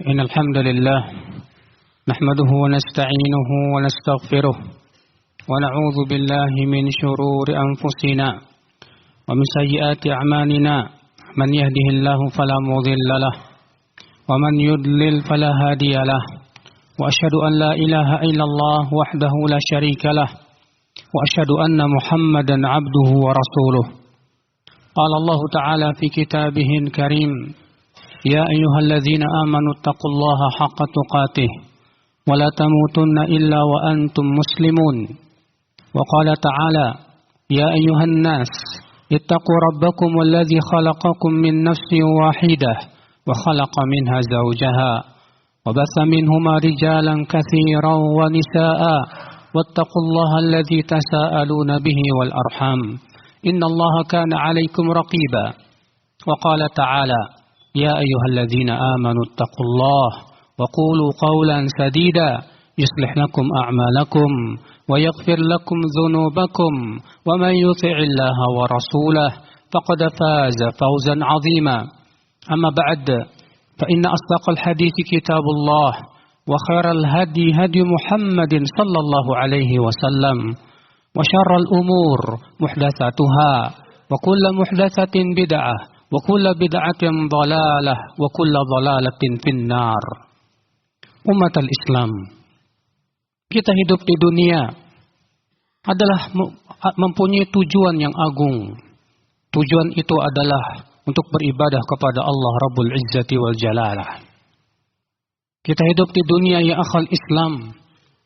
إن الحمد لله نحمده ونستعينه ونستغفره ونعوذ بالله من شرور أنفسنا ومن سيئات أعمالنا من يهده الله فلا مضل له ومن يضلل فلا هادي له وأشهد أن لا إله إلا الله وحده لا شريك له وأشهد أن محمدا عبده ورسوله قال الله تعالى في كتابه الكريم يا أيها الذين آمنوا اتقوا الله حق تقاته ولا تموتن إلا وأنتم مسلمون وقال تعالى يا أيها الناس اتقوا ربكم الذي خلقكم من نفس واحدة وخلق منها زوجها وبث منهما رجالا كثيرا ونساء واتقوا الله الذي تساءلون به والأرحام إن الله كان عليكم رقيبا وقال تعالى يا أيها الذين آمنوا اتقوا الله وقولوا قولا سديدا يصلح لكم أعمالكم ويغفر لكم ذنوبكم ومن يطع الله ورسوله فقد فاز فوزا عظيما أما بعد فإن أصدق الحديث كتاب الله وخير الهدي هدي محمد صلى الله عليه وسلم وشر الأمور محدثاتها وكل محدثة بدعة وكل بدعة ضلالة وكل ضلالة في النار. Umat al-Islam, kita hidup di dunia adalah mempunyai tujuan yang agung. Tujuan itu adalah untuk beribadah kepada Allah Rabbul Izzati wal Jalalah. Kita hidup di dunia ya akhal Islam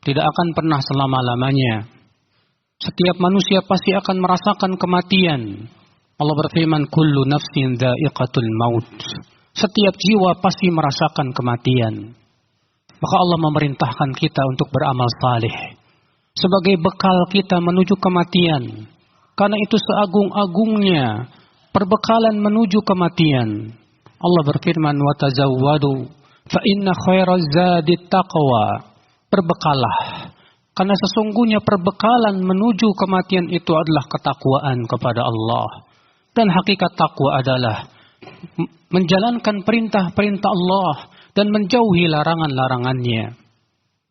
tidak akan pernah selama-lamanya. Setiap manusia pasti akan merasakan kematian. Allah berfirman, kullu nafsin dha'iqatul maut. Setiap jiwa pasti merasakan kematian. Maka Allah memerintahkan kita untuk beramal saleh sebagai bekal kita menuju kematian. Karena itu seagung-agungnya perbekalan menuju kematian. Allah berfirman, wa tazawwadu fa inna khairaz zadit taqwa. Berbekalah. Karena sesungguhnya perbekalan menuju kematian itu adalah ketakwaan kepada Allah. Dan hakikat takwa adalah menjalankan perintah-perintah Allah dan menjauhi larangan-larangannya.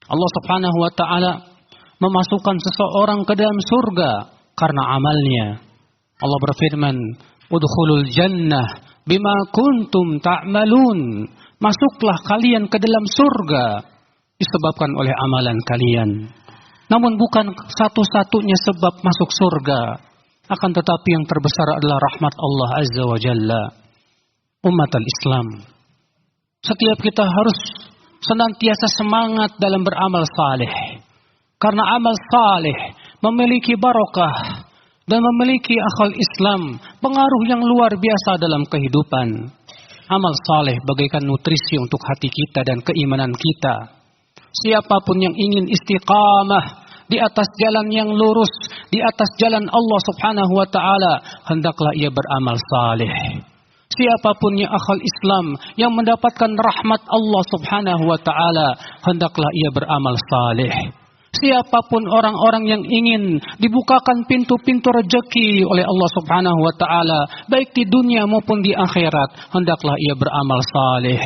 Allah Subhanahu wa ta'ala memasukkan seseorang ke dalam surga karena amalnya. Allah berfirman, udkhulul jannah bima kuntum ta'malun. Masuklah kalian ke dalam surga disebabkan oleh amalan kalian. Namun bukan satu-satunya sebab masuk surga. Akan tetapi yang terbesar adalah rahmat Allah Azza wa Jalla. Umat al-Islam, setiap kita harus senantiasa semangat dalam beramal saleh. Karena amal saleh memiliki barokah dan memiliki akal Islam, pengaruh yang luar biasa dalam kehidupan. Amal saleh bagaikan nutrisi untuk hati kita dan keimanan kita. Siapapun yang ingin istiqamah di atas jalan yang lurus, di atas jalan Allah Subhanahu wa ta'ala, hendaklah ia beramal saleh. Siapapun yang akal Islam yang mendapatkan rahmat Allah Subhanahu wa ta'ala, hendaklah ia beramal saleh. Siapapun orang-orang yang ingin dibukakan pintu-pintu rezeki oleh Allah Subhanahu wa ta'ala, baik di dunia maupun di akhirat, hendaklah ia beramal saleh.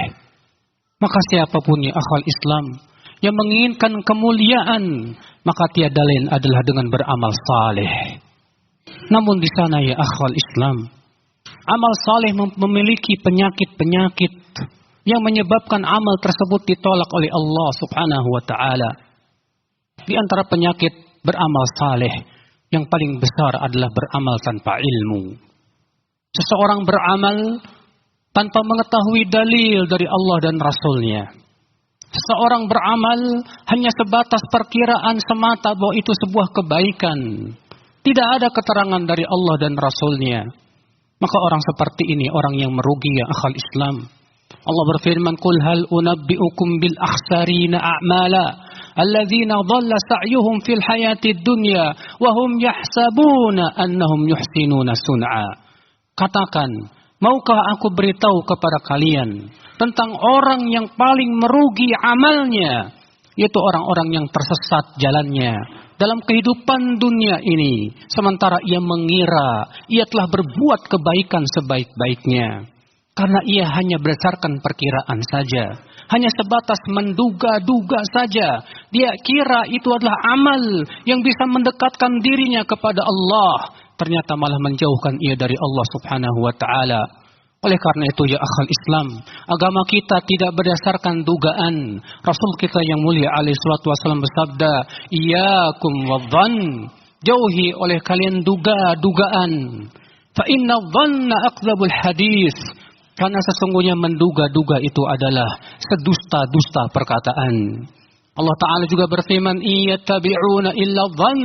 Maka siapapun yang akal Islam yang menginginkan kemuliaan, maka tiada lain adalah dengan beramal saleh. Namun di sana ya akhwal Islam, amal saleh memiliki penyakit-penyakit yang menyebabkan amal tersebut ditolak oleh Allah Subhanahu wa ta'ala. Di antara penyakit beramal saleh yang paling besar adalah beramal tanpa ilmu. Seseorang beramal tanpa mengetahui dalil dari Allah dan Rasulnya. Seseorang beramal hanya sebatas perkiraan semata bahwa itu sebuah kebaikan. Tidak ada keterangan dari Allah dan Rasulnya. Maka orang seperti ini orang yang merugi ya akhal Islam. Allah berfirman, "Qul hal unabbi'ukum bil akhsarina a'mala alladzina dhalla sa'yuhum fil hayatid dunya wa hum yahsabuna annahum yuhsinuna sun'a." Katakan, maukah aku beritahu kepada kalian tentang orang yang paling merugi amalnya, yaitu orang-orang yang tersesat jalannya dalam kehidupan dunia ini, sementara ia mengira ia telah berbuat kebaikan sebaik-baiknya. Karena ia hanya berdasarkan perkiraan saja. Hanya sebatas menduga-duga saja. Dia kira itu adalah amal yang bisa mendekatkan dirinya kepada Allah. Ternyata malah menjauhkan ia dari Allah subhanahu wa ta'ala. Oleh karena itu ya akhal Islam, agama kita tidak berdasarkan dugaan. Rasul kita yang mulia alaihi salatu wasallam bersabda, "Iyyakum wadh-dhann." Jauhi oleh kalian duga-dugaan. Fa inna dhanna aqdzabul hadis. Karena sesungguhnya menduga-duga itu adalah sedusta-dusta perkataan. Allah Ta'ala juga berfirman, "Iyattabi'una illa dhann."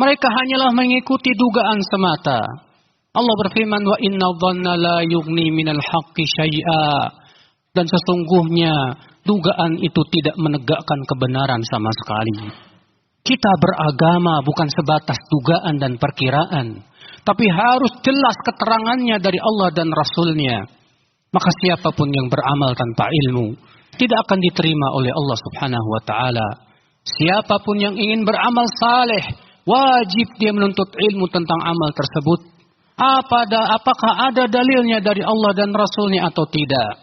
Mereka hanyalah mengikuti dugaan semata. Allah berfirman, "Wa inna dhanna la yughni minal haqqi syai'a." Dan sesungguhnya dugaan itu tidak menegakkan kebenaran sama sekali. Kita beragama bukan sebatas dugaan dan perkiraan, tapi harus jelas keterangannya dari Allah dan Rasulnya. Maka siapapun yang beramal tanpa ilmu tidak akan diterima oleh Allah subhanahu wa ta'ala. Siapapun yang ingin beramal saleh, wajib dia menuntut ilmu tentang amal tersebut. Apakah ada dalilnya dari Allah dan Rasulnya atau tidak?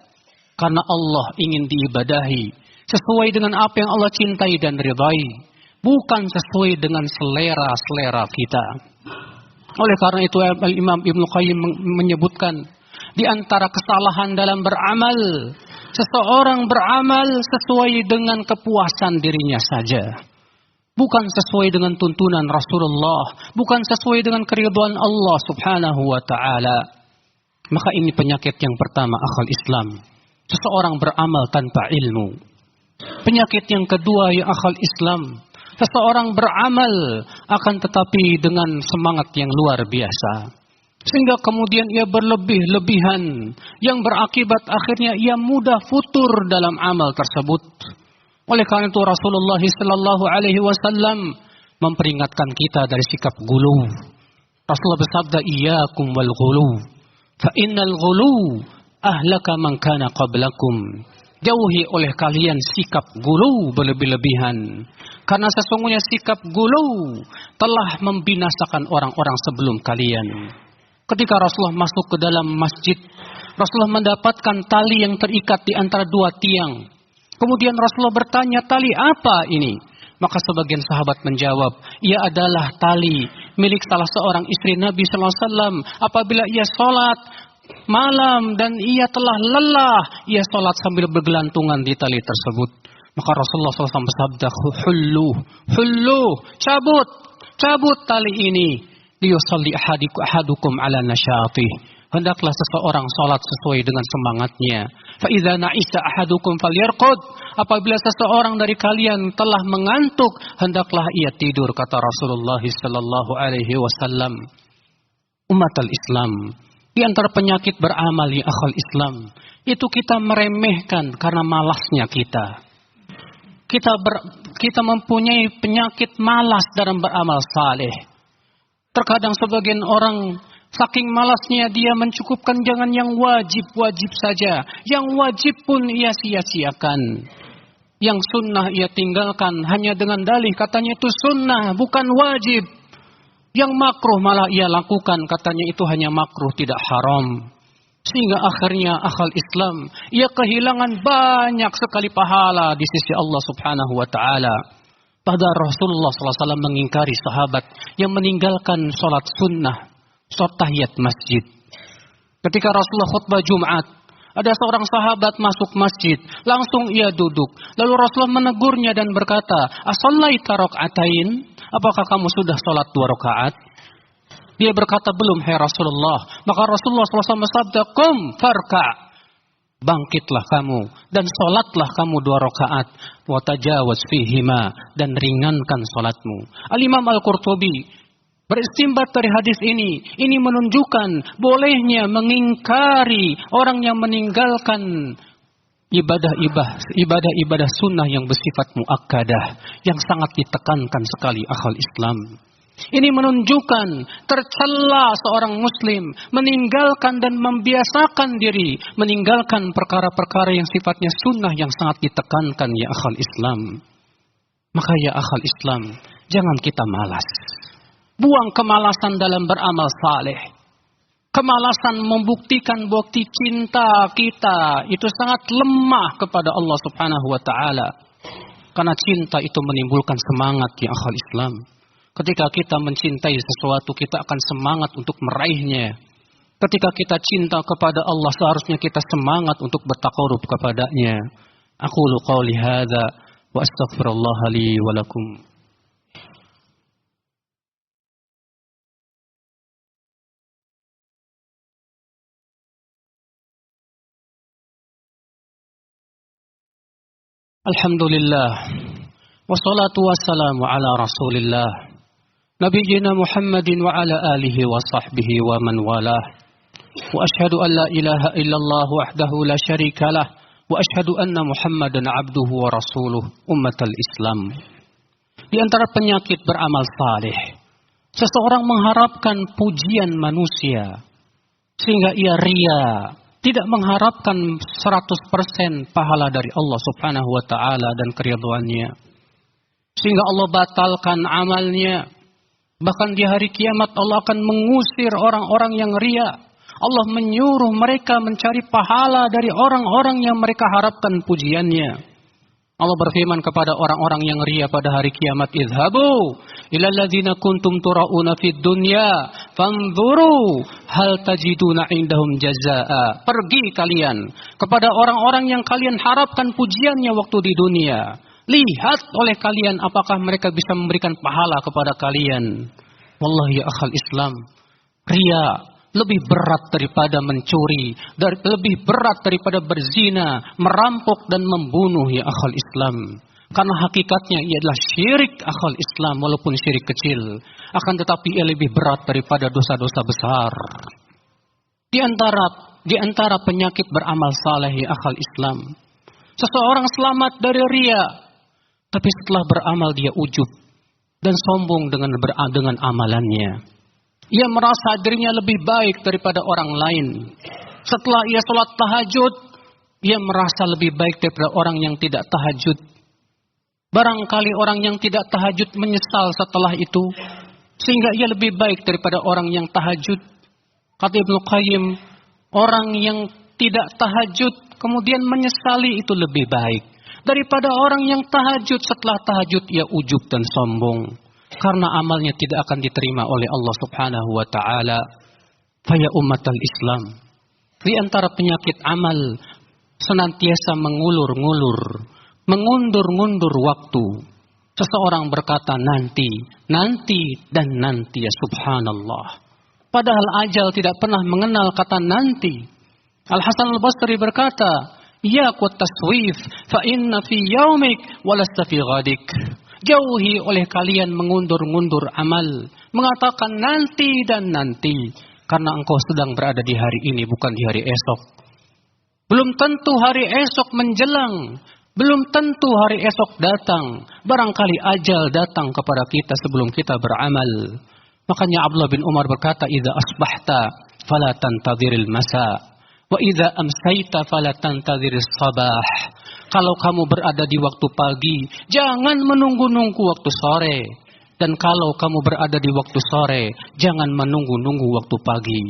Karena Allah ingin diibadahi sesuai dengan apa yang Allah cintai dan ridai, bukan sesuai dengan selera-selera kita. Oleh karena itu Imam Ibnu Qayyim menyebutkan, di antara kesalahan dalam beramal, seseorang beramal sesuai dengan kepuasan dirinya saja, bukan sesuai dengan tuntunan Rasulullah, bukan sesuai dengan keridhaan Allah subhanahu wa ta'ala. Maka ini penyakit yang pertama akhal Islam, seseorang beramal tanpa ilmu. Penyakit yang kedua ya akhal Islam, seseorang beramal akan tetapi dengan semangat yang luar biasa, sehingga kemudian ia berlebih-lebihan, yang berakibat akhirnya ia mudah futur dalam amal tersebut. Oleh karena itu Rasulullah sallallahu alaihi wasallam memperingatkan kita dari sikap gulu. Rasulullah bersabda, "Iyyakum wal ghulu, fa innal ghulu ahlaka man kana qablakum." Jauhi oleh kalian sikap gulu berlebih-lebihan, karena sesungguhnya sikap gulu telah membinasakan orang-orang sebelum kalian. Ketika Rasulullah masuk ke dalam masjid, Rasulullah mendapatkan tali yang terikat di antara dua tiang. Kemudian Rasulullah bertanya, "Tali apa ini?" Maka sebagian sahabat menjawab, "Ia adalah tali milik salah seorang istri Nabi sallallahu alaihi wasallam. Apabila ia sholat malam dan ia telah lelah, ia sholat sambil bergelantungan di tali tersebut." Maka Rasulullah SAW bersabda, "Hullu, cabut tali ini. Liyusalli ahadukum ala nasyatih." Hendaklah seseorang sholat sesuai dengan semangatnya. Fa idza na'isa ahadukum falyarqud. Apabila seseorang dari kalian telah mengantuk, hendaklah ia tidur, kata Rasulullah sallallahu alaihi wasallam. Umatul Islam, di antara penyakit beramal ya akhal Islam, itu kita meremehkan karena malasnya kita. Kita mempunyai penyakit malas dalam beramal saleh. Terkadang sebagian orang saking malasnya dia mencukupkan jangan yang wajib-wajib saja. Yang wajib pun ia sia-siakan. Yang sunnah ia tinggalkan hanya dengan dalih katanya itu sunnah bukan wajib. Yang makruh malah ia lakukan katanya itu hanya makruh tidak haram. Sehingga akhirnya akhal Islam ia kehilangan banyak sekali pahala di sisi Allah subhanahu wa ta'ala. Padahal Rasulullah SAW mengingkari sahabat yang meninggalkan sholat sunnah, sholat tahiyat masjid. Ketika Rasulullah khutbah Jumat, ada seorang sahabat masuk masjid, langsung ia duduk. Lalu Rasulullah menegurnya dan berkata, "Asallaita raka'atain?" Apakah kamu sudah sholat 2 rakaat? Dia berkata, "Belum, hai Rasulullah." Maka Rasulullah SAW bersabda, "Qum farka'." Bangkitlah kamu dan sholatlah kamu 2 rakaat. Wa tajawaz fihima, dan ringankan sholatmu. Al-Imam Al-Qurtubi beristimbat dari hadis ini menunjukkan bolehnya mengingkari orang yang meninggalkan ibadah sunnah yang bersifat muakkadah, yang sangat ditekankan sekali akhal Islam. Ini menunjukkan tercela seorang muslim meninggalkan dan membiasakan diri meninggalkan perkara-perkara yang sifatnya sunnah yang sangat ditekankan ya akhal Islam. Maka ya akhal Islam, jangan kita malas. Buang kemalasan dalam beramal saleh. Kemalasan membuktikan bukti cinta kita itu sangat lemah kepada Allah Subhanahu wa taala. Karena cinta itu menimbulkan semangat ya akhal Islam. Ketika kita mencintai sesuatu, kita akan semangat untuk meraihnya. Ketika kita cinta kepada Allah, seharusnya kita semangat untuk bertaqarrub kepadanya. Aqulu qawli hadza wa astaghfirullah li wa lakum. Alhamdulillah, wassalatu wassalamu ala rasulillah, Nabiyyina Muhammadin wa ala alihi wa sahbihi wa man walah. Wa ashhadu an la ilaha illallah wahdahu la syarika lah, wa ashhadu anna Muhammadan abduhu wa rasuluh ummatal Islam. Di antara penyakit beramal saleh, seseorang mengharapkan pujian manusia, sehingga ia ria, tidak mengharapkan 100% pahala dari Allah Subhanahu wa taala dan keridhaannya. Sehingga Allah batalkan amalnya. Bahkan di hari kiamat Allah akan mengusir orang-orang yang ria. Allah menyuruh mereka mencari pahala dari orang-orang yang mereka harapkan pujiannya. Allah berfirman kepada orang-orang yang ria pada hari kiamat, "Idhabu ila alladzina kuntum turauna fid dunya fanzuru hal tajiduna indahum jazaa." Pergi kalian kepada orang-orang yang kalian harapkan pujiannya waktu di dunia. Lihat oleh kalian apakah mereka bisa memberikan pahala kepada kalian. Wallahi ya akhal Islam, ria lebih berat daripada mencuri, lebih berat daripada berzina, merampok dan membunuh ya akhal Islam. Karena hakikatnya ia adalah syirik akhal Islam, walaupun syirik kecil. Akan tetapi ia lebih berat daripada dosa-dosa besar. Di antara penyakit beramal saleh ya akhal Islam, seseorang selamat dari ria, tapi setelah beramal dia ujub dan sombong dengan amalannya. Ia merasa dirinya lebih baik daripada orang lain. Setelah ia sholat tahajud, ia merasa lebih baik daripada orang yang tidak tahajud. Barangkali orang yang tidak tahajud menyesal setelah itu, sehingga ia lebih baik daripada orang yang tahajud. Kata Ibnu Qayyim, orang yang tidak tahajud kemudian menyesali itu lebih baik daripada orang yang tahajud setelah tahajud ia ujub dan sombong. Karena amalnya tidak akan diterima oleh Allah Subhanahu wa taala. Faya ummatal Islam, di antara penyakit amal senantiasa mengulur-ngulur, mengundur-ngundur waktu. Seseorang berkata nanti dan nanti ya subhanallah. Padahal ajal tidak pernah mengenal kata nanti. Al-Hasan Al-Basri berkata, "Ya qut taswif fa inna fi yaumik wa lasta fi ghadik." Jauhi oleh kalian mengundur-ngundur amal, mengatakan nanti dan nanti, karena engkau sedang berada di hari ini, bukan di hari esok. Belum tentu hari esok menjelang, belum tentu hari esok datang. Barangkali ajal datang kepada kita sebelum kita beramal. Makanya Abdullah bin Umar berkata, "Idza asbahta fala tantadhiril masa, wa idza amsayta fala tantadhiris sabah." Kalau kamu berada di waktu pagi, jangan menunggu-nunggu waktu sore. Dan kalau kamu berada di waktu sore, jangan menunggu-nunggu waktu pagi.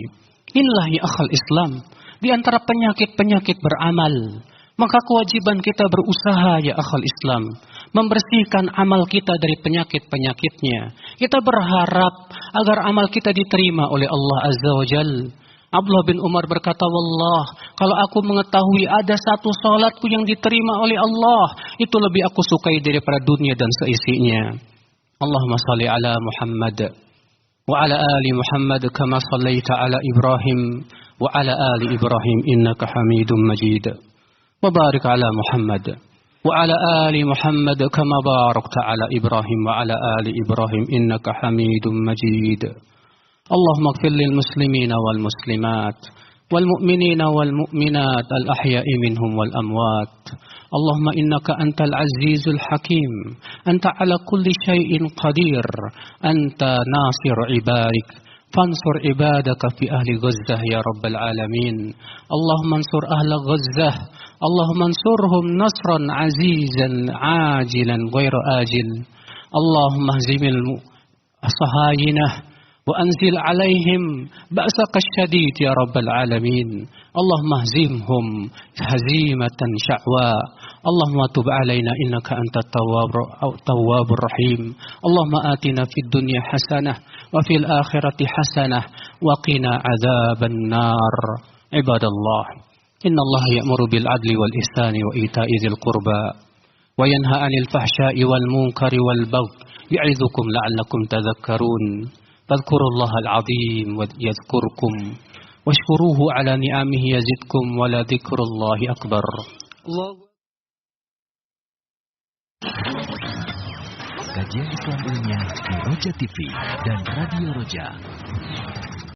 Inilah ya akhal Islam, di antara penyakit-penyakit beramal. Maka kewajiban kita berusaha ya akhal Islam, membersihkan amal kita dari penyakit-penyakitnya. Kita berharap agar amal kita diterima oleh Allah Azza wa Jalla. Abdullah bin Umar berkata, "Wallah, kalau aku mengetahui ada satu salatku yang diterima oleh Allah, itu lebih aku sukai daripada dunia dan seisinya." Allahumma salli ala Muhammad wa ala ali Muhammad kama sallaita ala Ibrahim wa ala ali Ibrahim innaka Hamidum Majid. Wa barik ala Muhammad wa ala ali Muhammad kama barakta ala Ibrahim wa ala ali Ibrahim innaka Hamidum Majid. اللهم اغفر للمسلمين والمسلمات والمؤمنين والمؤمنات الأحياء منهم والأموات. اللهم إنك أنت العزيز الحكيم، أنت على كل شيء قدير، أنت ناصر عبادك، فانصر عبادك في أهل غزة يا رب العالمين. اللهم انصر أهل غزة، اللهم انصرهم نصرا عزيزا عاجلا غير آجل. اللهم اهزم الصهاينة وأنزل عليهم بأسك الشديد يا رب العالمين. اللهم اهزمهم هزيمة شعواء. اللهم تب علينا إنك أنت التواب الرحيم. اللهم آتنا في الدنيا حسنة وفي الآخرة حسنة وقنا عذاب النار. عباد الله، إن الله يأمر بالعدل والإحسان وإيتاء ذي القربى وينهى عن الفحشاء والمنكر والبغي يعظكم لعلكم تذكرون. فاذكروا الله العظيم يذكركم واشكروه على نعمه يزدكم ولذكر الله أكبر. Kajian Islam ilmiah di Roja TV dan Radio Roja.